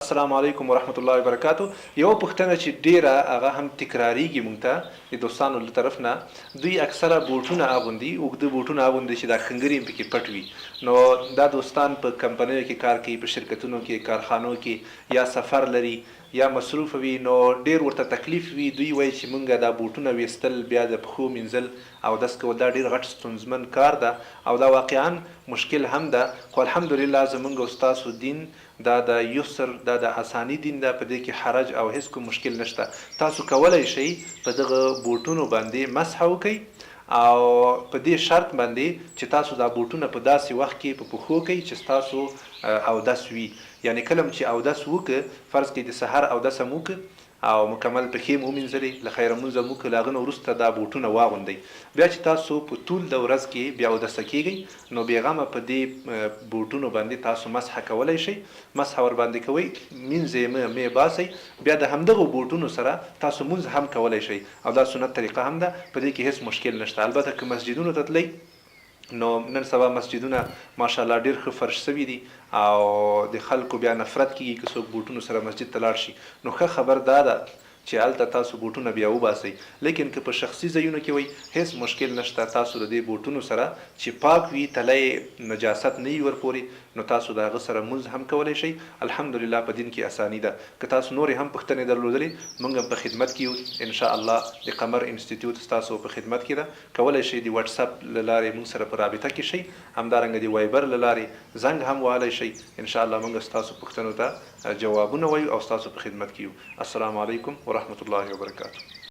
السلام علیکم ورحمت الله وبرکاتو. یو پوښتنه چې ډیره هغه هم تکراریږي مونږ ته د دوستانو له طرف نه، دوی اکثره بوټونه اغوندي، اوږده بوټونه اغوندي چې دا کنګرې هم پکې پټ وي. نو دا دوستان په کمپنیو کې کار کوي، په شرکتونو کې، کارخانو کې، یا سفر لري یا مصروف وي، نو ډیر ورته تکلیف وي. دوی وایي چې مونږ دا بوټونه ویستل، بیا د پښو مینځل او داس کول دا ډیر غټ ستونزمن کار ده او دا واقعا مشکل هم ده. خو الحمدلله زمونږ او ستاسو دین دا د یسر، دا د اسانی دین ده، په دې کې حرج او هیڅ کوم مشکل نشته. تاسو کولای شئ په دغه بوټونو باندې مسح وکئ او په دې شرط باندې چې تاسو دا بوټونه په داسې وخت کې په پښو کوئ چې تاسو اودس وي. یعنی کله چې اودس وکړه، فرض کړئ د سحر اودس هم وکړه او مکمل پښې مو ومینځلې، له خیره مونځ هم وکړه، له هغه نه وروسته دا بوټونه واغوندئ. بیا چې تاسو په طول د ورځ کې بیا اودسه کیږئ، نو بېغمه په دې بوټونو باندې تاسو مسح کولی شئ. مسح ور باندې کوئ، مینځئ مې باسئ، بیا د همدغو بوټونو سره تاسو مونځ هم کولی شئ او دا سنت طریقه هم ده، په دې کې هیڅ مشکل نشته. البته که مسجدونو ته تلئ، نو نن سبا مسجدونه ماشاءالله ډیر ښه فرش شوي دي او د خلکو بیا نفرت کیږي که څوک بوټونو سره مسجد ته لاړ شي. نو ښه خبر دا ده چې هلته تاسو بوټونه بیا وباسئ. لیکن که په شخصي ځایونو کې وئ، هیڅ مشکل نشته. تاسو د دې بوټونو سره چې پاک وي، تله نجاست نه وي ورپورې، نو تاسو د هغه سره مونځ هم کولی شئ. الحمدلله په دین کې اساني ده. که تاسو نورې هم پوښتنې درلودلې، موږ هم په خدمت کې یو انشاءالله. د قمر انسټیټیوټ ستاسو په خدمت کې ده. کولی شئ د واتساپ له لارې موږ سره په رابطه کې شئ، همدارنګه د وایبر له لارې زنګ هم وهلی شئ. انشاءالله موږ ستاسو پوښتنو ته جوابونه وایو او ستاسو په خدمت کې یو. السلام علیکم ورحمت الله وبرکاته.